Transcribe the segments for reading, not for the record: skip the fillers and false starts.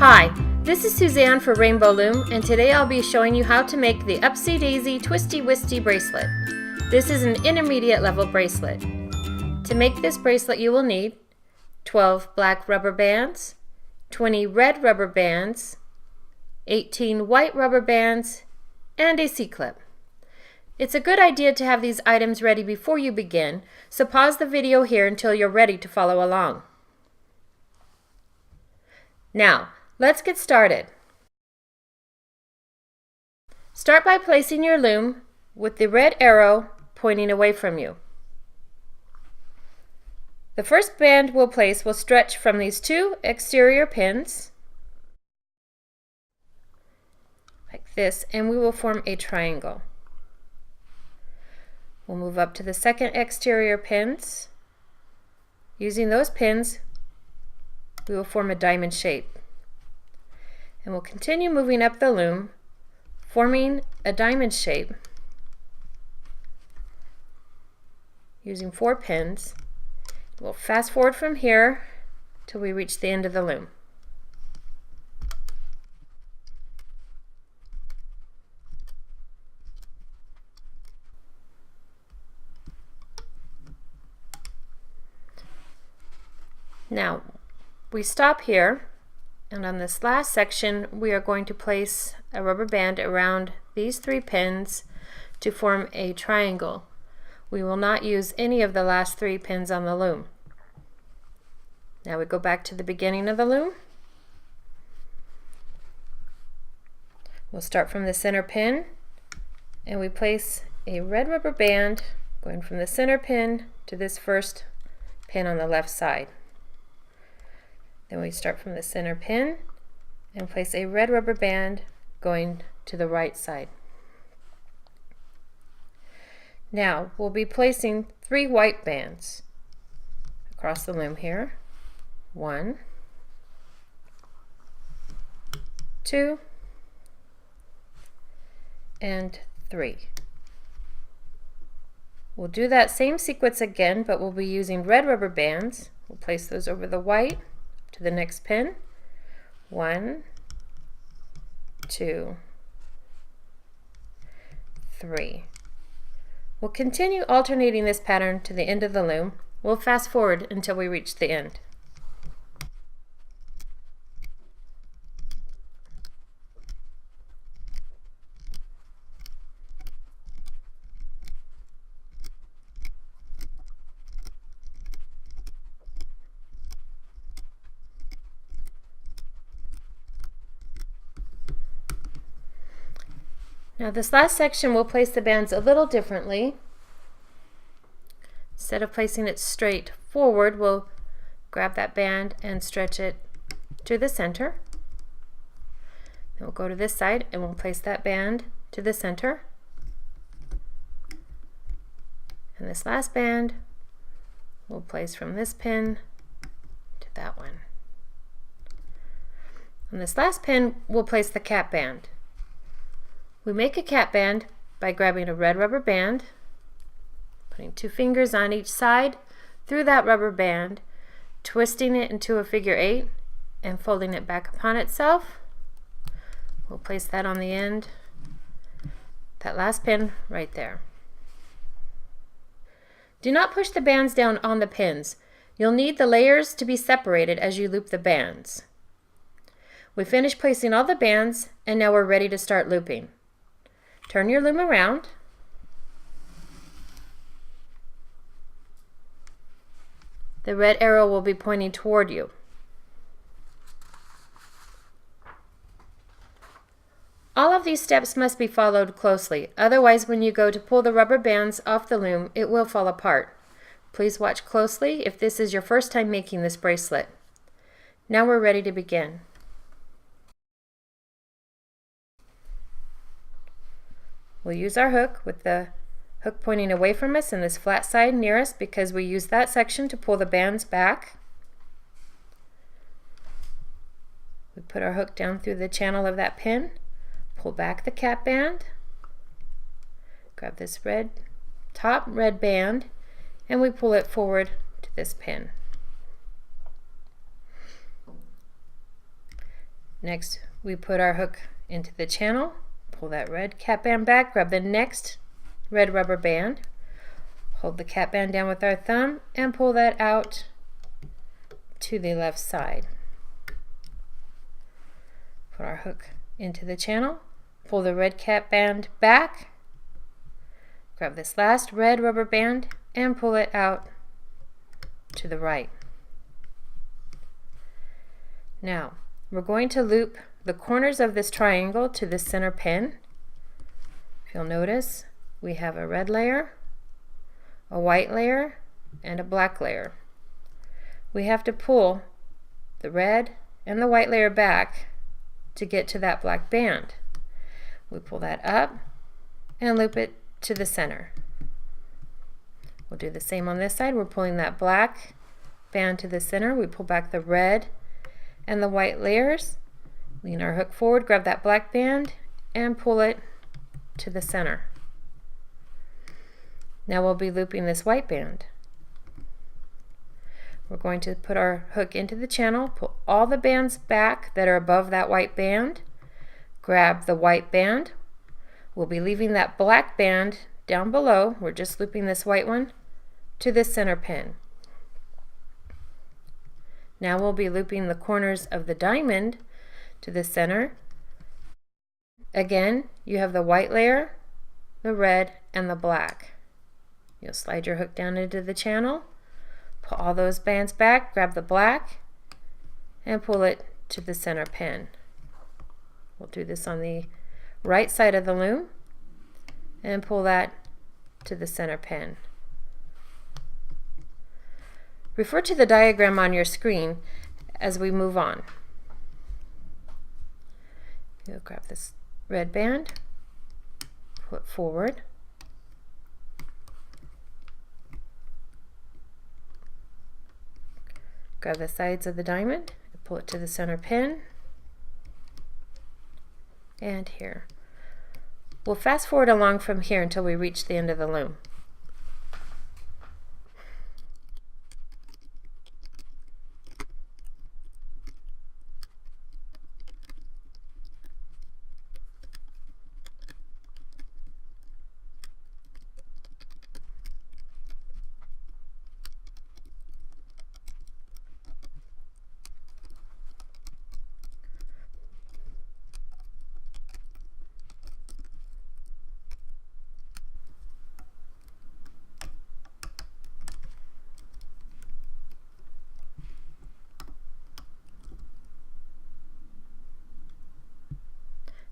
Hi, this is Suzanne for Rainbow Loom, and today I'll be showing you how to make the Upsy Daisy Twisty Wisty bracelet. This is an intermediate level bracelet. To make this bracelet you will need 12 black rubber bands, 20 red rubber bands, 18 white rubber bands, and a C-clip. It's a good idea to have these items ready before you begin, so pause the video here until you're ready to follow along. Now, let's get started. Start by placing your loom with the red arrow pointing away from you. The first band we'll place will stretch from these two exterior pins, like this, and we will form a triangle. We'll move up to the second exterior pins. Using those pins, we will form a diamond shape. And we'll continue moving up the loom, forming a diamond shape using 4 pins. We'll fast forward from here till we reach the end of the loom. Now, we stop here, and on this last section we are going to place a rubber band around these 3 pins to form a triangle. We will not use any of the last 3 pins on the loom. Now we go back to the beginning of the loom. We'll start from the center pin, and we place a red rubber band going from the center pin to this first pin on the left side. Then we start from the center pin and place a red rubber band going to the right side. Now we'll be placing 3 white bands across the loom here. 1, 2, and 3. We'll do that same sequence again, but we'll be using red rubber bands. We'll place those over the white to the next pin. 1, 2, 3. We'll continue alternating this pattern to the end of the loom. We'll fast forward until we reach the end. Now this last section we'll place the bands a little differently. Instead of placing it straight forward, we'll grab that band and stretch it to the center. Then we'll go to this side and we'll place that band to the center. And this last band we'll place from this pin to that one. On this last pin we'll place the cap band. We make a cap band by grabbing a red rubber band, putting 2 fingers on each side through that rubber band, twisting it into a figure 8, and folding it back upon itself. We'll place that on the end, that last pin right there. Do not push the bands down on the pins. You'll need the layers to be separated as you loop the bands. We finished placing all the bands, and now we're ready to start looping. Turn your loom around. The red arrow will be pointing toward you. All of these steps must be followed closely, otherwise when you go to pull the rubber bands off the loom, it will fall apart. Please watch closely if this is your first time making this bracelet. Now we're ready to begin. We'll use our hook with the hook pointing away from us and this flat side near us because we use that section to pull the bands back. We put our hook down through the channel of that pin, pull back the cap band, grab this top red band, and we pull it forward to this pin. Next, we put our hook into the channel, pull that red cap band back, grab the next red rubber band, hold the cap band down with our thumb, and pull that out to the left side. Put our hook into the channel, pull the red cap band back, grab this last red rubber band, and pull it out to the right. Now, we're going to loop the corners of this triangle to the center pin. If you'll notice, we have a red layer, a white layer, and a black layer. We have to pull the red and the white layer back to get to that black band. We pull that up and loop it to the center. We'll do the same on this side. We're pulling that black band to the center. We pull back the red and the white layers, lean our hook forward, grab that black band, and pull it to the center. Now we'll be looping this white band. We're going to put our hook into the channel, pull all the bands back that are above that white band, grab the white band. We'll be leaving that black band down below. We're just looping this white one to the center pin. Now we'll be looping the corners of the diamond to the center. Again, you have the white layer, the red, and the black. You'll slide your hook down into the channel, pull all those bands back, grab the black, and pull it to the center pin. We'll do this on the right side of the loom and pull that to the center pin. Refer to the diagram on your screen as we move on. You'll grab this red band, pull it forward, grab the sides of the diamond, and pull it to the center pin, and here. We'll fast forward along from here until we reach the end of the loom.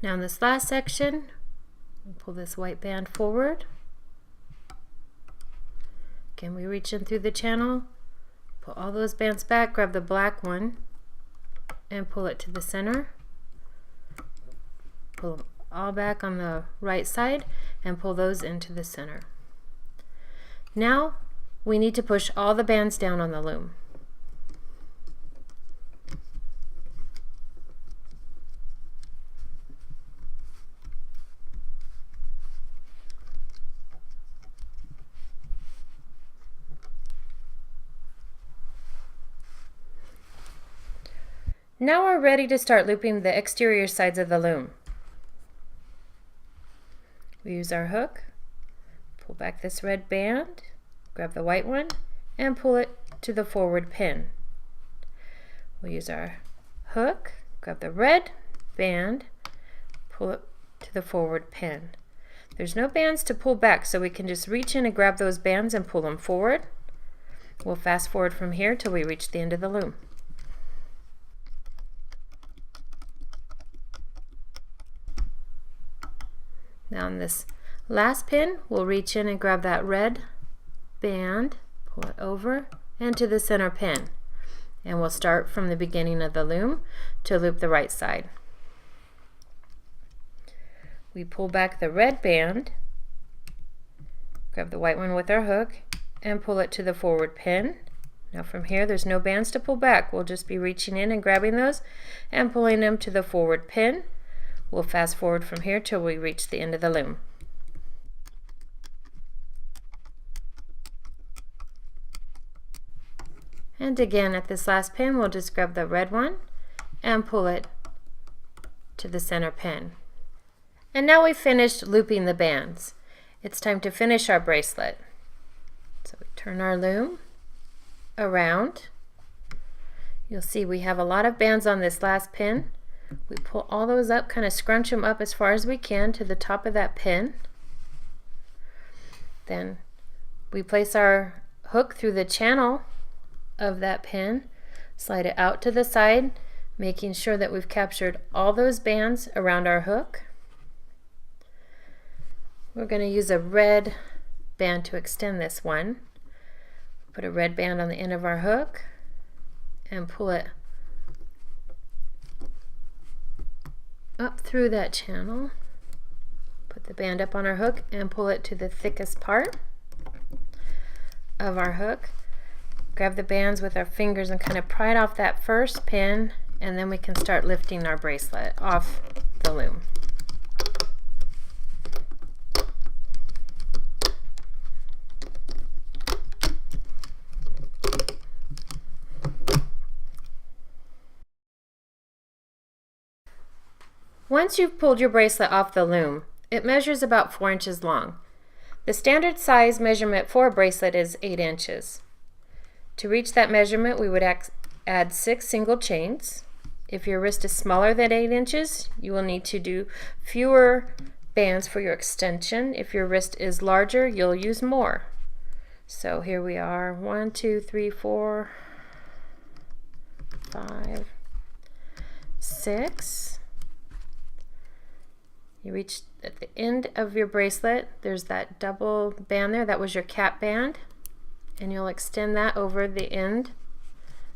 Now in this last section, we'll pull this white band forward. Again, we reach in through the channel, pull all those bands back, grab the black one, and pull it to the center. Pull them all back on the right side and pull those into the center. Now we need to push all the bands down on the loom. Now we're ready to start looping the exterior sides of the loom. We use our hook, pull back this red band, grab the white one, and pull it to the forward pin. We'll use our hook, grab the red band, pull it to the forward pin. There's no bands to pull back, so we can just reach in and grab those bands and pull them forward. We'll fast forward from here till we reach the end of the loom. Now on this last pin, we'll reach in and grab that red band, pull it over and to the center pin. And we'll start from the beginning of the loom to loop the right side. We pull back the red band, grab the white one with our hook, and pull it to the forward pin. Now from here, there's no bands to pull back. We'll just be reaching in and grabbing those and pulling them to the forward pin. We'll fast forward from here till we reach the end of the loom. And again, at this last pin, we'll just grab the red one and pull it to the center pin. And now we've finished looping the bands. It's time to finish our bracelet. So we turn our loom around. You'll see we have a lot of bands on this last pin. We pull all those up, kind of scrunch them up as far as we can to the top of that pin. Then we place our hook through the channel of that pin, slide it out to the side, making sure that we've captured all those bands around our hook. We're going to use a red band to extend this one. Put a red band on the end of our hook and pull it up through that channel. Put the band up on our hook and pull it to the thickest part of our hook. Grab the bands with our fingers and kind of pry it off that first pin, and then we can start lifting our bracelet off the loom. Once you've pulled your bracelet off the loom, it measures about 4 inches long. The standard size measurement for a bracelet is 8 inches. To reach that measurement, we would add 6 single chains. If your wrist is smaller than 8 inches, you will need to do fewer bands for your extension. If your wrist is larger, you'll use more. So here we are, 1, 2, 3, 4, 5, 6. You reach at the end of your bracelet, there's that double band there, that was your cap band, and you'll extend that over the end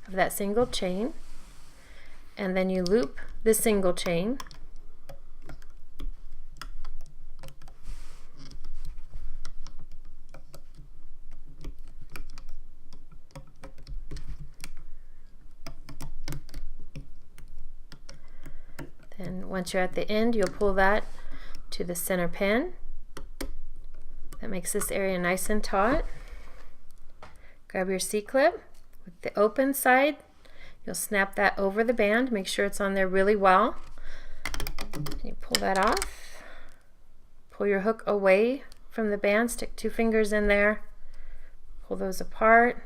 of that single chain, and then you loop the single chain. Then once you're at the end, you'll pull that to the center pin. That makes this area nice and taut. Grab your C-clip with the open side. You'll snap that over the band. Make sure it's on there really well. And you pull that off. Pull your hook away from the band. Stick 2 fingers in there. Pull those apart.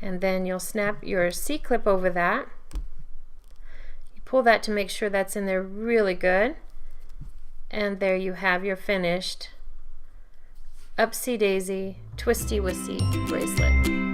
And then you'll snap your C-clip over that. Pull that to make sure that's in there really good, and there you have your finished Upsy Daisy Twisty Wissy bracelet.